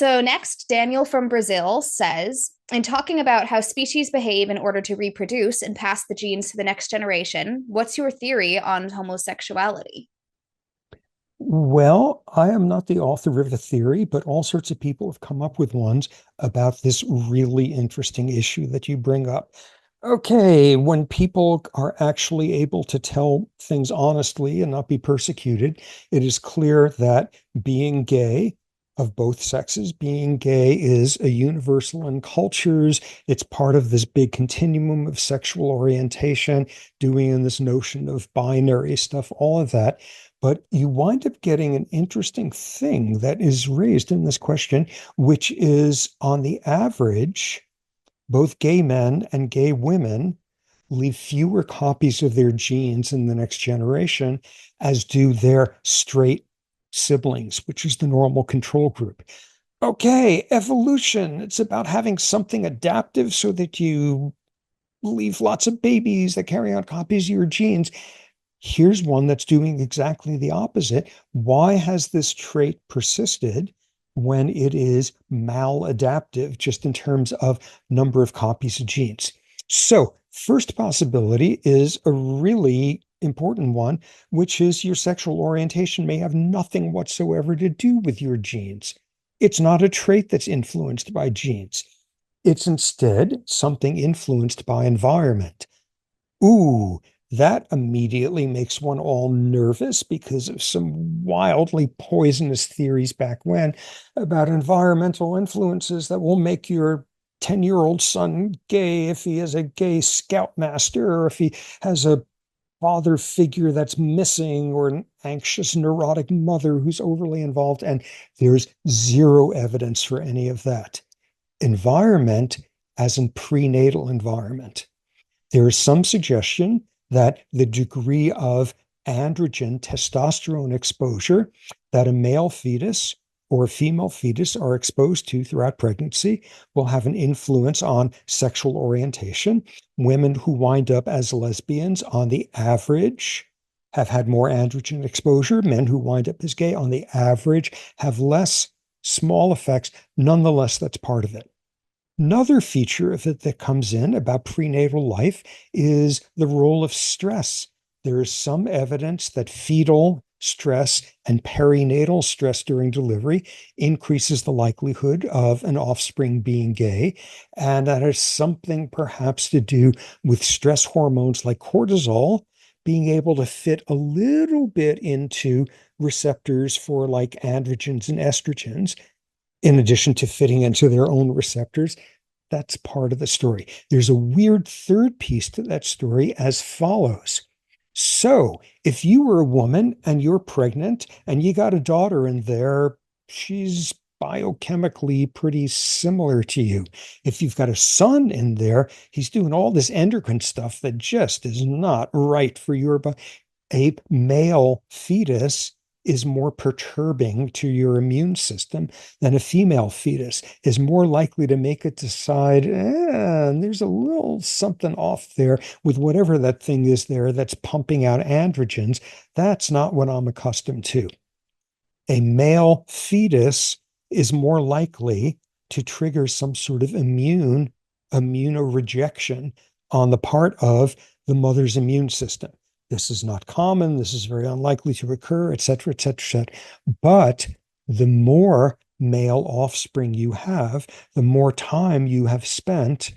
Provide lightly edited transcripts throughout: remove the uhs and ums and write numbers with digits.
So, next, Daniel from Brazil says, in talking about how species behave in order to reproduce and pass the genes to the next generation, what's your theory on homosexuality? Well, I am not the author of the theory, but all sorts of people have come up with ones about this really interesting issue that you bring up. Okay, when people are actually able to tell things honestly and not be persecuted, it is clear that being gay, of both sexes, being gay is a universal in cultures. It's part of this big continuum of sexual orientation, doing in this notion of binary stuff, all of that. But you wind up getting an interesting thing that is raised in this question, which is on the average, both gay men and gay women leave fewer copies of their genes in the next generation, as do their straight siblings, which is the normal control group. Okay, evolution, it's about having something adaptive so that you leave lots of babies that carry on copies of your genes. Here's one that's doing exactly the opposite. Why has this trait persisted when it is maladaptive, just in terms of number of copies of genes? So, first possibility is a really important one, which is your sexual orientation may have nothing whatsoever to do with your genes. It's not a trait that's influenced by genes. It's instead something influenced by environment. Ooh, that immediately makes one all nervous because of some wildly poisonous theories back when about environmental influences that will make your 10-year-old son gay if he is a gay scoutmaster, or if he has a father figure that's missing, or an anxious, neurotic mother who's overly involved. And there's zero evidence for any of that. Environment, as in prenatal environment. There is some suggestion that the degree of androgen testosterone exposure that a male fetus or a female fetus are exposed to throughout pregnancy will have an influence on sexual orientation. Women who wind up as lesbians, on the average, have had more androgen exposure. Men who wind up as gay, on the average, have less. Small effects. Nonetheless, that's part of it. Another feature of it that comes in about prenatal life is the role of stress. There is some evidence that fetal stress and perinatal stress during delivery increases the likelihood of an offspring being gay. And that has something perhaps to do with stress hormones like cortisol being able to fit a little bit into receptors for like androgens and estrogens, in addition to fitting into their own receptors. That's part of the story. There's a weird third piece to that story as follows. So, if you were a woman and you're pregnant and you got a daughter in there, she's biochemically pretty similar to you. If you've got a son in there, he's doing all this endocrine stuff that just is not right for your body. A male fetus is more perturbing to your immune system than a female fetus, is more likely to make it decide, there's a little something off there with whatever that thing is there that's pumping out androgens. That's not what I'm accustomed to. A male fetus is more likely to trigger some sort of immunorejection on the part of the mother's immune system. This is not common. This is very unlikely to occur, et cetera, et cetera, et cetera. But the more male offspring you have, the more time you have spent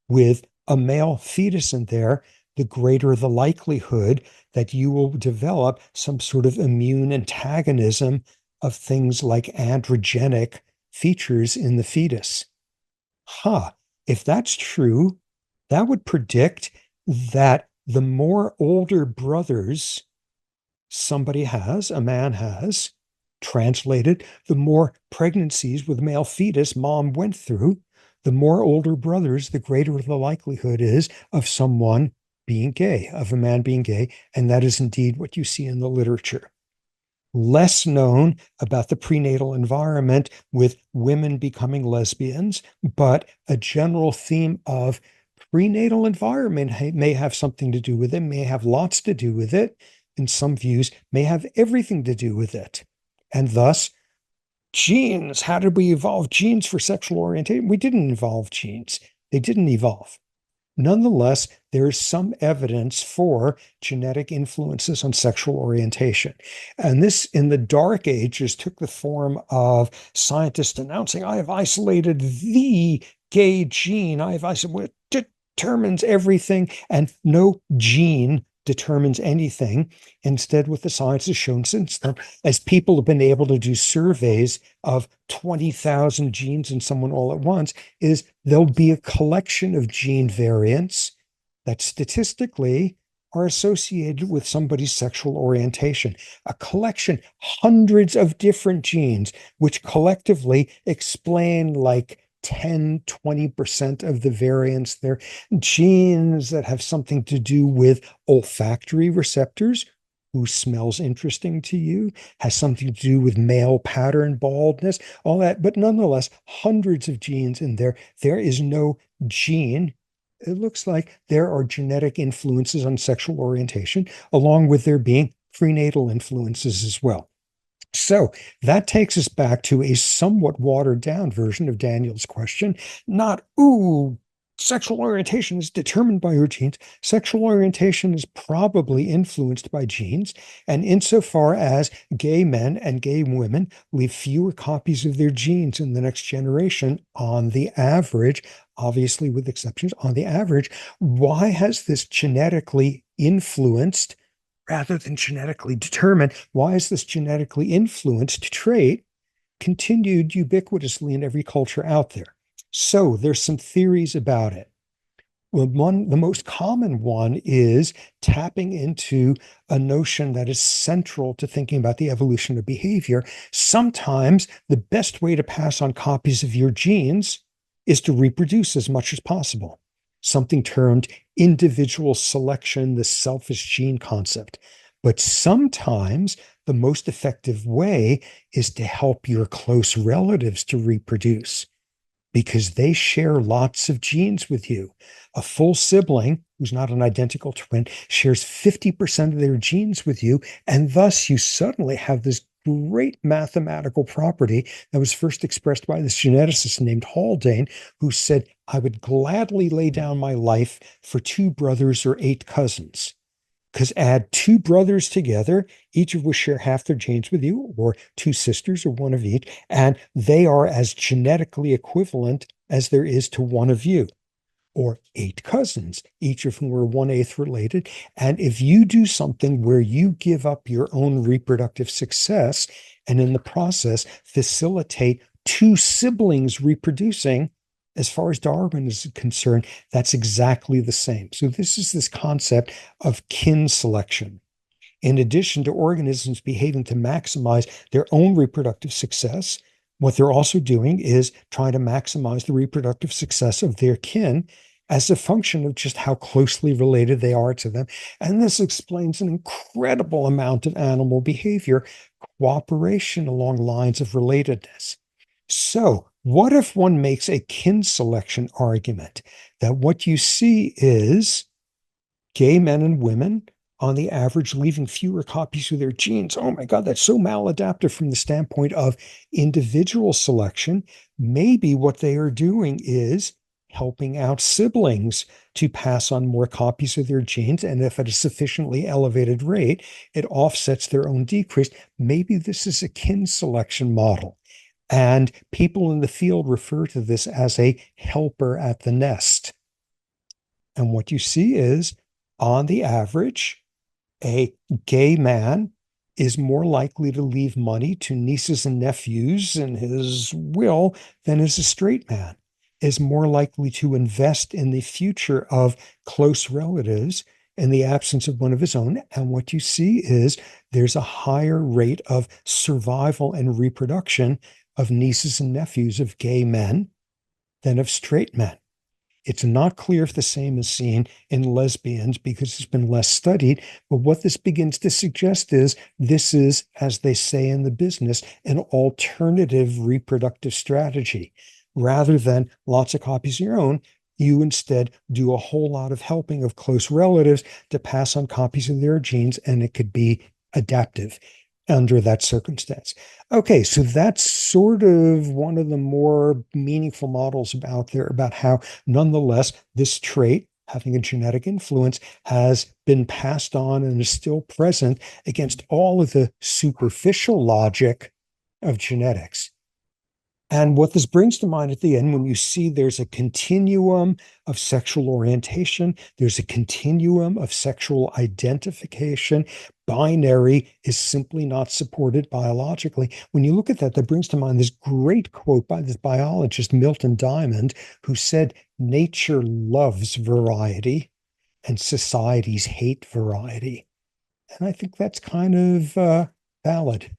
with a male fetus in there, the greater the likelihood that you will develop some sort of immune antagonism of things like androgenic features in the fetus. If that's true, that would predict that the more older brothers somebody has, a man has, translated, the more pregnancies with male fetus mom went through, the more older brothers, the greater the likelihood is of someone being gay, of a man being gay. And that is indeed what you see in the literature. Less known about the prenatal environment with women becoming lesbians, but a general theme of prenatal environment may have something to do with it, may have lots to do with it. In some views, may have everything to do with it. And thus, genes. How did we evolve genes for sexual orientation? We didn't evolve genes. They didn't evolve. Nonetheless, there is some evidence for genetic influences on sexual orientation. And this, in the Dark Ages, took the form of scientists announcing, I have isolated the gay gene. I have isolated, determines everything, and no gene determines anything. Instead, what the science has shown since then, as people have been able to do surveys of 20,000 genes in someone all at once, is there'll be a collection of gene variants that statistically are associated with somebody's sexual orientation. A collection, hundreds of different genes, which collectively explain like 10, 20% of the variants. They're genes that have something to do with olfactory receptors. Who smells interesting to you, has something to do with male pattern baldness, all that. But nonetheless, hundreds of genes in there. There is no gene. It looks like there are genetic influences on sexual orientation, along with there being prenatal influences as well. So that takes us back to a somewhat watered down version of Daniel's question, not, ooh, sexual orientation is determined by your genes. Sexual orientation is probably influenced by genes. And insofar as gay men and gay women leave fewer copies of their genes in the next generation on the average, obviously with exceptions, on the average, why has this genetically influenced rather than genetically determined? Why is this genetically influenced trait continued ubiquitously in every culture out there? So there's some theories about it. Well, the most common one is tapping into a notion that is central to thinking about the evolution of behavior. Sometimes the best way to pass on copies of your genes is to reproduce as much as possible. Something termed individual selection, the selfish gene concept. But sometimes the most effective way is to help your close relatives to reproduce because they share lots of genes with you. A full sibling who's not an identical twin shares 50% of their genes with you, and thus you suddenly have this great mathematical property that was first expressed by this geneticist named Haldane, who said, I would gladly lay down my life for 2 brothers or 8 cousins. Because add 2 brothers together, each of which share half their genes with you, or 2 sisters, or 1 of each, and they are as genetically equivalent as there is to 1 of you. Or 8 cousins, each of whom are 1/8 related. And if you do something where you give up your own reproductive success and in the process facilitate 2 siblings reproducing, as far as Darwin is concerned, that's exactly the same. So this is this concept of kin selection. In addition to organisms behaving to maximize their own reproductive success, what they're also doing is trying to maximize the reproductive success of their kin as a function of just how closely related they are to them. And this explains an incredible amount of animal behavior, cooperation along lines of relatedness. So, what if one makes a kin selection argument that what you see is gay men and women, on the average, leaving fewer copies of their genes? Oh my God, that's so maladaptive from the standpoint of individual selection. Maybe what they are doing is helping out siblings to pass on more copies of their genes. And if at a sufficiently elevated rate, it offsets their own decrease. Maybe this is a kin selection model. And people in the field refer to this as a helper at the nest. And what you see is, on the average, a gay man is more likely to leave money to nieces and nephews in his will than is a straight man, is more likely to invest in the future of close relatives in the absence of one of his own. And what you see is there's a higher rate of survival and reproduction of nieces and nephews of gay men than of straight men. It's not clear if the same is seen in lesbians because it's been less studied, but what this begins to suggest is this is, as they say in the business, an alternative reproductive strategy. Rather than lots of copies of your own, you instead do a whole lot of helping of close relatives to pass on copies of their genes, and it could be adaptive. under that circumstance. Okay, so that's sort of one of the more meaningful models out there about how, nonetheless, this trait, having a genetic influence, has been passed on and is still present against all of the superficial logic of genetics. And what this brings to mind at the end, when you see there's a continuum of sexual orientation, there's a continuum of sexual identification, binary is simply not supported biologically. When you look at that, that brings to mind this great quote by this biologist, Milton Diamond, who said, nature loves variety and societies hate variety. And I think that's kind of valid.